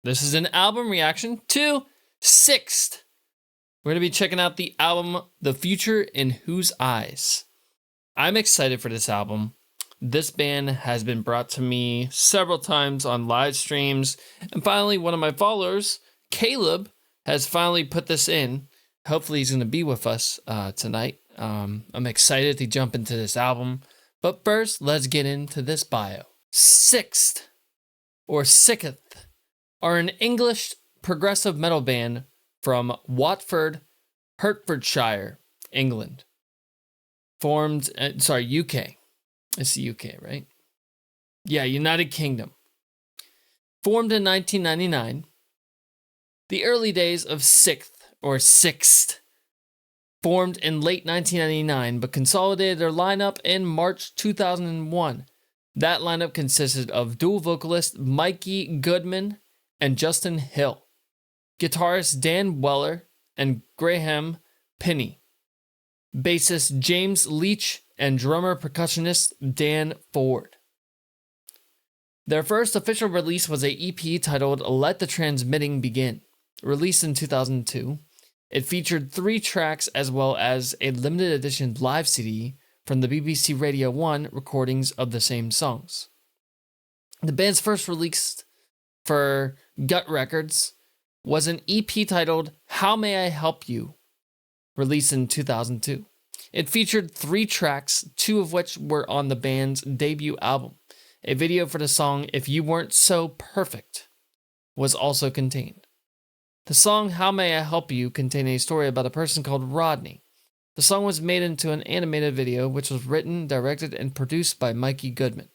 This is an album reaction to SikTh. We're going to be checking out the album, The Future in Whose Eyes. I'm excited for this album. This band has been brought to me several times on live streams, and finally one of my followers, Caleb, has finally put this in. Hopefully he's going to be with us tonight. I'm excited to jump into this album, but first let's get into this bio. SikTh, or SikTh, are an English progressive metal band from Watford, Hertfordshire, England. Formed, UK. It's the UK, right? Yeah, United Kingdom. Formed in 1999. The early days of SikTh, or SikTh, formed in late 1999, but consolidated their lineup in March 2001. That lineup consisted of dual vocalist Mikee Goodman and Justin Hill, guitarist Dan Weller and Graham Pinney, bassist James Leach, and drummer percussionist Dan Ford. Their first official release was an EP titled Let the Transmitting Begin, released in 2002. It featured 3 tracks as well as a limited edition live CD from the BBC Radio 1 recordings of the same songs. The band's first release for Gut Records was an EP titled How May I Help You, released in 2002. It featured 3 tracks, 2 of which were on the band's debut album. A video for the song If You Weren't So Perfect was also contained. The song How May I Help You contained a story about a person called Rodney. The song was made into an animated video, which was written, directed, and produced by Mikee Goodman.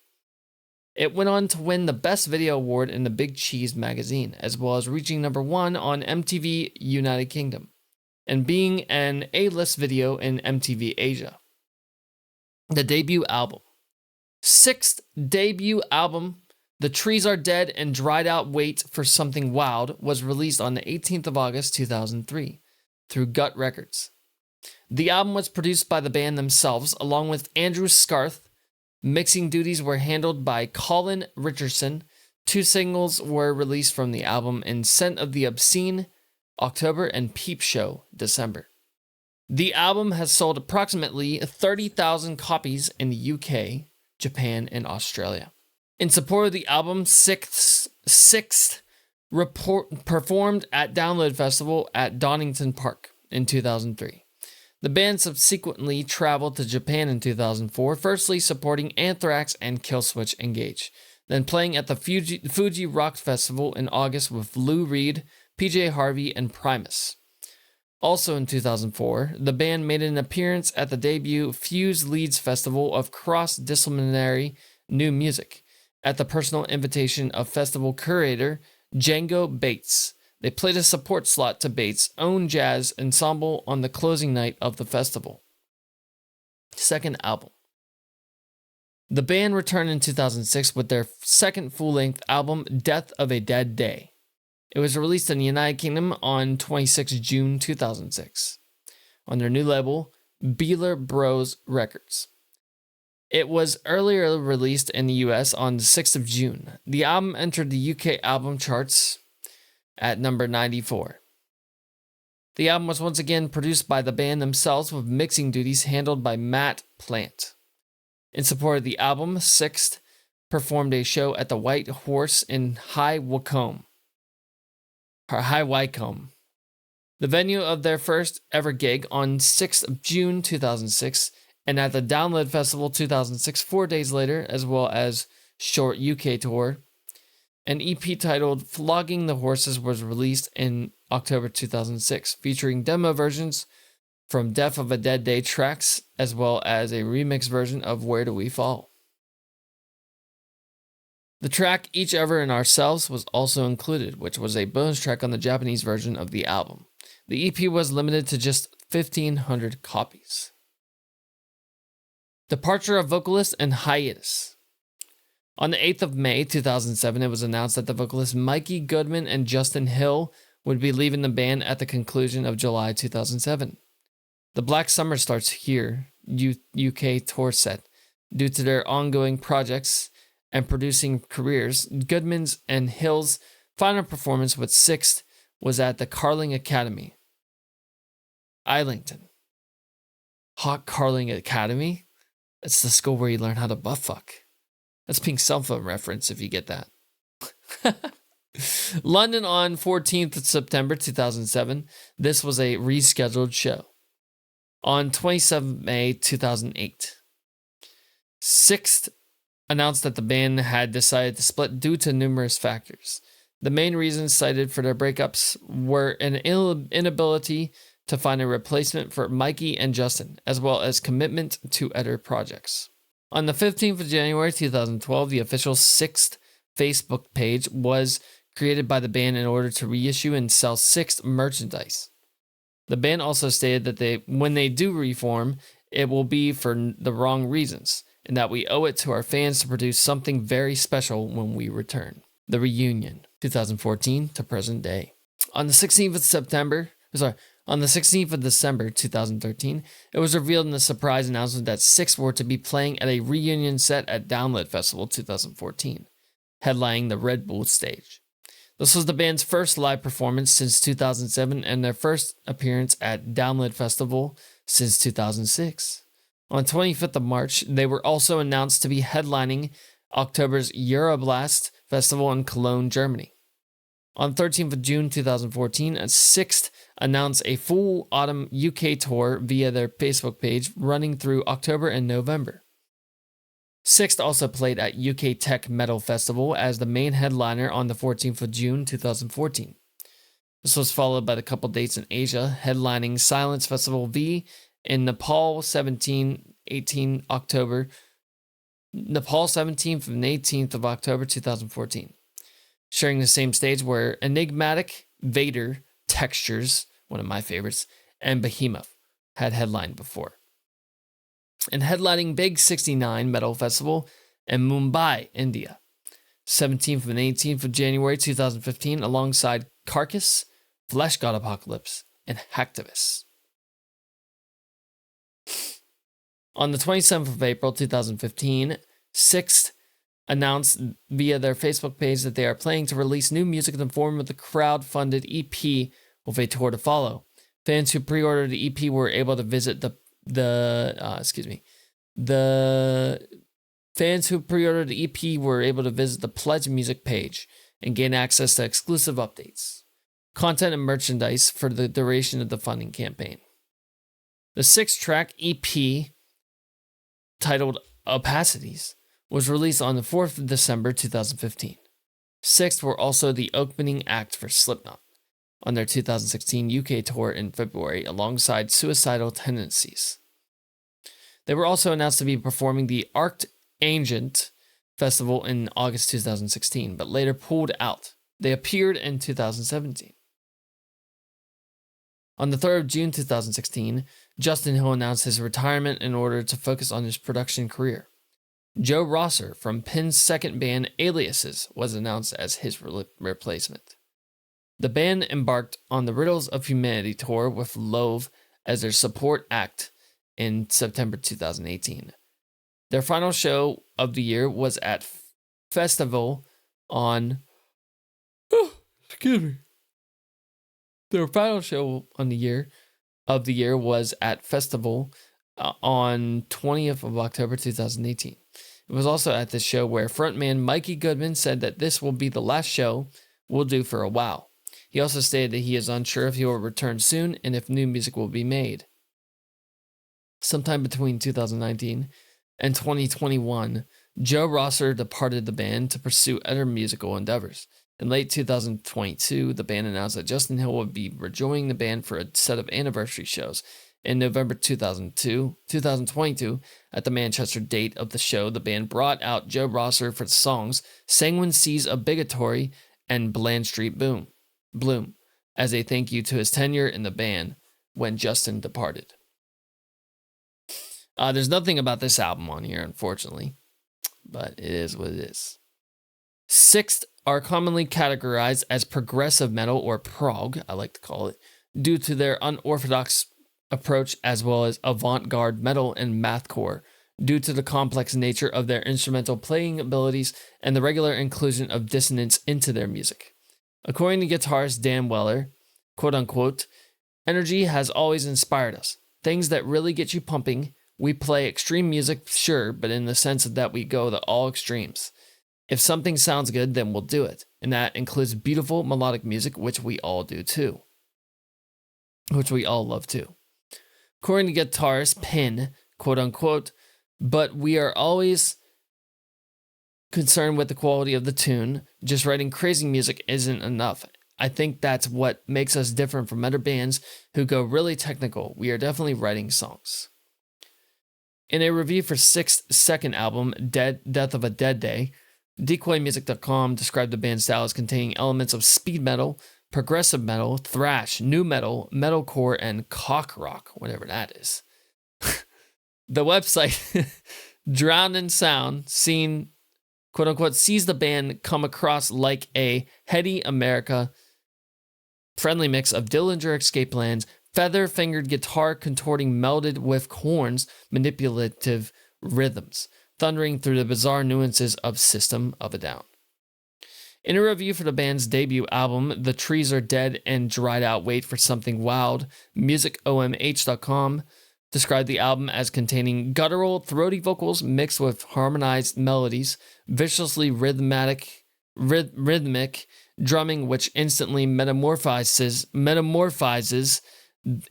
It went on to win the Best Video Award in the Big Cheese magazine, as well as reaching number 1 on MTV United Kingdom, and being an A-list video in MTV Asia. The debut album. SikTh's debut album, The Trees Are Dead and Dried Out Wait for Something Wild, was released on the 18th of August 2003 through Gut Records. The album was produced by the band themselves, along with Andrew Scarth. Mixing duties were handled by Colin Richardson. 2 singles were released from the album in Scent of the Obscene, October, and Peep Show, December. The album has sold approximately 30,000 copies in the UK, Japan, and Australia. In support of the album, SikTh performed at Download Festival at Donington Park in 2003. The band subsequently traveled to Japan in 2004, firstly supporting Anthrax and Killswitch Engage, then playing at the Fuji Rock Festival in August with Lou Reed, PJ Harvey, and Primus. Also in 2004, the band made an appearance at the debut Fuse Leeds Festival of Cross-Disciplinary New Music, at the personal invitation of festival curator Django Bates. They played a support slot to Bates' own jazz ensemble on the closing night of the festival. Second album. The band returned in 2006 with their second full-length album, Death of a Dead Day. It was released in the United Kingdom on 26 June 2006 on their new label, Beeler Bros Records. It was earlier released in the US on the 6th of June. The album entered the UK album charts at number 94. The album was once again produced by the band themselves, with mixing duties handled by Matt Plant. In support of the album, SikTh performed a show at the White Horse in High Wycombe. The venue of their first ever gig on 6th of June 2006, and at the Download Festival 2006 4 days later, as well as short UK tour. An EP titled Flogging the Horses was released in October 2006, featuring demo versions from Death of a Dead Day tracks, as well as a remix version of Where Do We Fall. The track Each Other and Ourselves was also included, which was a bonus track on the Japanese version of the album. The EP was limited to just 1,500 copies. Departure of vocalist and hiatus. On the 8th of May 2007, it was announced that the vocalist Mikee Goodman and Justin Hill would be leaving the band at the conclusion of July 2007. The Black Summer Starts Here UK tour set. Due to their ongoing projects and producing careers, Goodman's and Hill's final performance with SikTh was at the Carling Academy, Islington. Hot Carling Academy? It's the school where you learn how to butt fuck. That's Pink Cell Phone reference if you get that. London on 14th of September 2007. This was a rescheduled show. On 27th May 2008. SikTh announced that the band had decided to split due to numerous factors. The main reasons cited for their breakups were an inability to find a replacement for Mikee and Justin, as well as commitment to other projects. On the 15th of January 2012, the official SikTh Facebook page was created by the band in order to reissue and sell SikTh merchandise. The band also stated that when they do reform, it will be for the wrong reasons, and that we owe it to our fans to produce something very special when we return. The reunion, 2014 to present day. On the 16th of December 2013, it was revealed in a surprise announcement that SikTh were to be playing at a reunion set at Download Festival 2014, headlining the Red Bull stage. This was the band's first live performance since 2007 and their first appearance at Download Festival since 2006. On 25th of March, they were also announced to be headlining October's Euroblast Festival in Cologne, Germany. On 13th of June 2014, SikTh announced a full autumn UK tour via their Facebook page running through October and November. SikTh also played at UK Tech Metal Festival as the main headliner on the 14th of June 2014. This was followed by a couple dates in Asia, headlining Silence Festival V in Nepal 17th and 18th of October 2014. Sharing the same stage were Enigmatic, Vader, Textures, one of my favorites, and Behemoth had headlined before. And headlining Big 69 Metal Festival in Mumbai, India, 17th and 18th of January 2015, alongside Carcass, Flesh God Apocalypse, and Hacktivist. On the 27th of April 2015, SikTh announced via their Facebook page that they are planning to release new music in the form of the crowd-funded EP with a tour to follow. Fans who pre-ordered the EP were able to visit the fans who pre-ordered the EP were able to visit the Pledge Music page and gain access to exclusive updates, content, and merchandise for the duration of the funding campaign. The 6-track EP, titled Opacities, was released on the 4th of December 2015. SikTh were also the opening act for Slipknot on their 2016 UK tour in February alongside Suicidal Tendencies. They were also announced to be performing the Arctangent Festival in August 2016, but later pulled out. They appeared in 2017. On the 3rd of June 2016, Justin Hill announced his retirement in order to focus on his production career. Joe Rosser from Pin's second band Aliases was announced as his replacement. The band embarked on the Riddles of Humanity tour with Loathe as their support act in September 2018. Their final show of the year was at Festival on... Their final show on the year was at Festival on 20th of October 2018. It was also at this show where frontman Mikee Goodman said that this will be the last show we'll do for a while. He also stated that he is unsure if he will return soon and if new music will be made. Sometime between 2019 and 2021, Joe Rosser departed the band to pursue other musical endeavors. In late 2022, the band announced that Justin Hill would be rejoining the band for a set of anniversary shows. In November 2022, at the Manchester date of the show, the band brought out Joe Rosser for the songs Sanguine Seas of Bigotry and Bland Street Bloom, as a thank you to his tenure in the band when Justin departed. There's nothing about this album on here, unfortunately, but it is what it is. SikTh are commonly categorized as progressive metal, or prog, I like to call it, due to their unorthodox approach, as well as avant-garde metal and mathcore, due to the complex nature of their instrumental playing abilities and the regular inclusion of dissonance into their music. According to guitarist Dan Weller, quote unquote, energy has always inspired us. Things that really get you pumping. We play extreme music, sure, but in the sense that we go to all extremes. If something sounds good, then we'll do it. And that includes beautiful melodic music, which we all do too. Which we all love too. According to guitarist Penn, quote unquote, but we are always concerned with the quality of the tune. Just writing crazy music isn't enough. I think that's what makes us different from other bands who go really technical. We are definitely writing songs. In a review for SikTh's second album, Death of a Dead Day, DecoyMusic.com described the band's style as containing elements of speed metal, progressive metal, thrash, nu metal, metalcore, and cock rock, whatever that is. The website, Drowned in Sound, seen, quote unquote, sees the band come across like a heady America-friendly mix of Dillinger Escape Plans, feather-fingered guitar contorting melded with horns, manipulative rhythms, thundering through the bizarre nuances of System of a Down. In a review for the band's debut album, The Trees Are Dead and Dried Out, Wait for Something Wild, MusicOMH.com described the album as containing guttural, throaty vocals mixed with harmonized melodies, viciously rhythmic drumming which instantly metamorphizes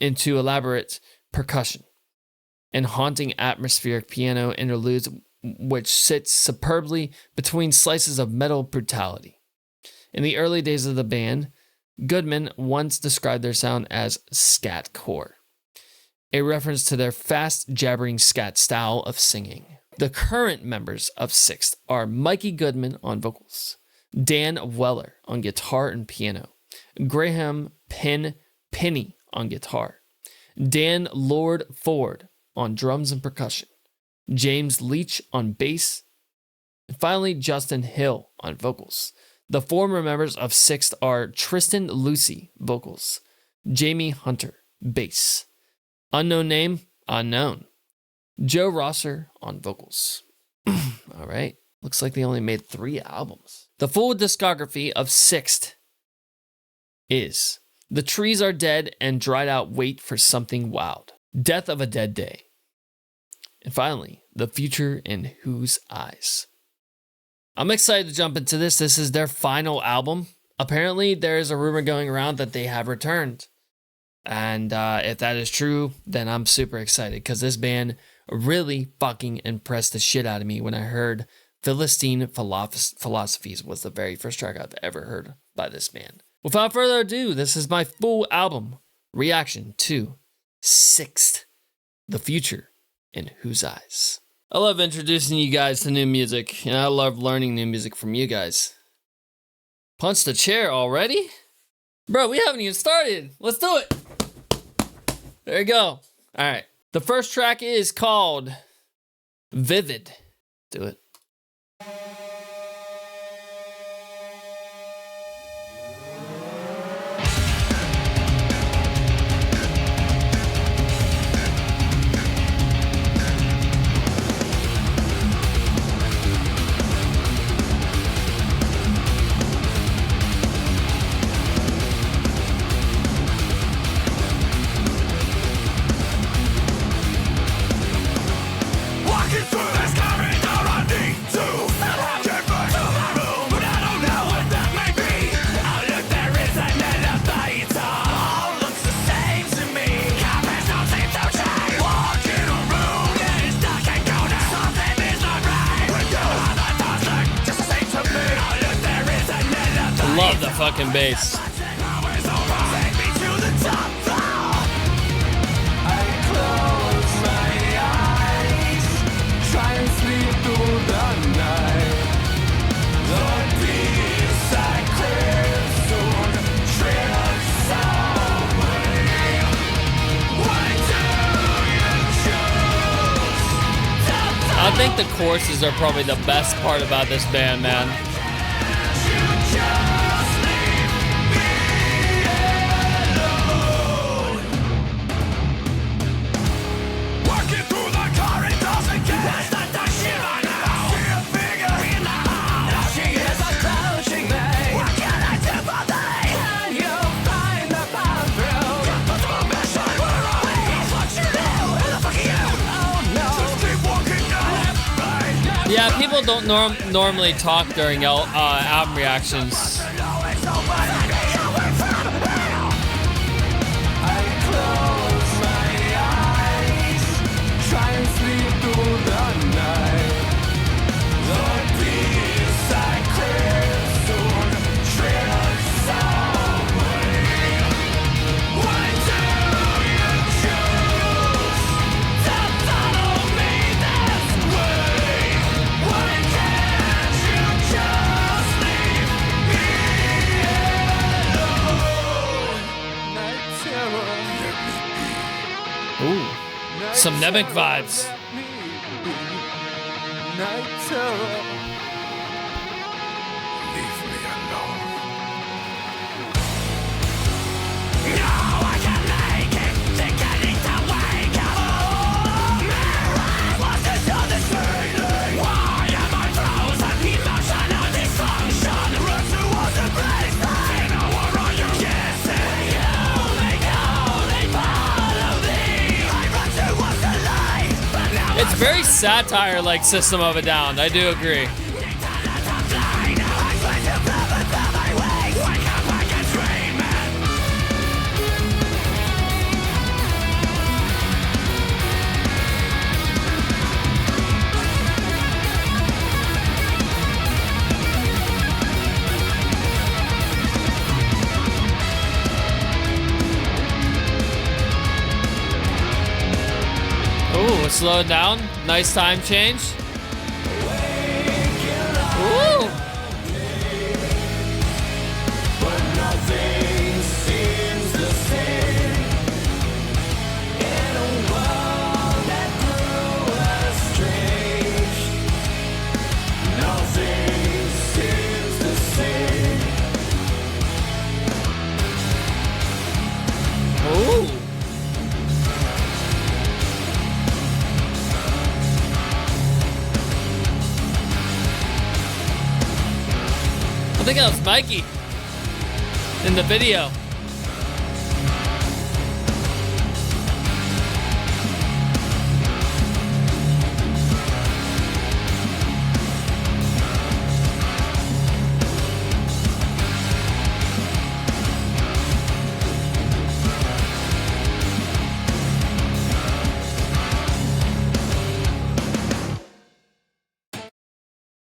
into elaborate percussion, and haunting atmospheric piano interludes which sits superbly between slices of metal brutality. In the early days of the band, Goodman once described their sound as scatcore, a reference to their fast, jabbering scat style of singing. The current members of SikTh are Mikee Goodman on vocals, Dan Weller on guitar and piano, Graham Penny on guitar, Dan Lord Ford on drums and percussion, James Leach on bass, and finally Justin Hill on vocals. The former members of SikTh are Tristan Lucy, vocals, Jamie Hunter, bass, unknown name, unknown, Joe Rosser on vocals. All right, looks like they only made 3 albums. The full discography of SikTh is The Trees Are Dead and Dried Out, Wait for Something Wild, Death of a Dead Day, and finally, The Future in Whose Eyes. I'm excited to jump into this. This is their final album. Apparently, there is a rumor going around that they have returned. And if that is true, then I'm super excited because this band really fucking impressed the shit out of me when I heard Philistine Philosophies was the very first track I've ever heard by this band. Without further ado, this is my full album reaction to SikTh, The Future in Whose Eyes. I love introducing you guys to new music, and I love learning new music from you guys. Punch the chair already? Bro, we haven't even started. Let's do it. There you go. All right. The first track is called Vivid. Do it. Love the fucking bass. I think the choruses are probably the best part about this band, man. Yeah, people don't normally talk during album reactions. Ooh, some Nemec vibes. It's very satire like System of a Down, I do agree. Ooh, slow it down. Nice time change. Ooh. Ooh. I think that was Mikee in the video.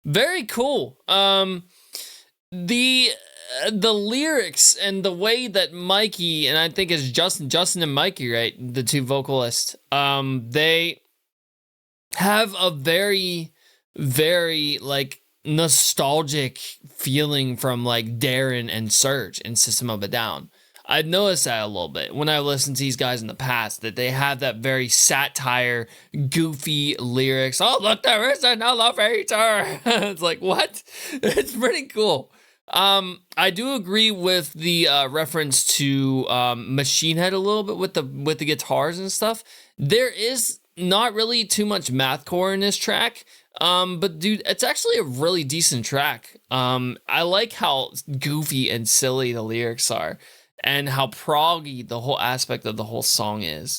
Very cool. The lyrics and the way that Mikee, and I think it's Justin and Mikee, right? The two vocalists. They have a very, very like nostalgic feeling from like Darren and Serge in System of a Down. I've noticed that a little bit when I listened to these guys in the past, that they have that very satire, goofy lyrics. Oh, look, there is an elevator. It's like, what? It's pretty cool. I do agree with the reference to Machine Head a little bit with the guitars and stuff. There is not really too much mathcore in this track. But dude, it's actually a really decent track. I like how goofy and silly the lyrics are, and how proggy the whole aspect of the whole song is.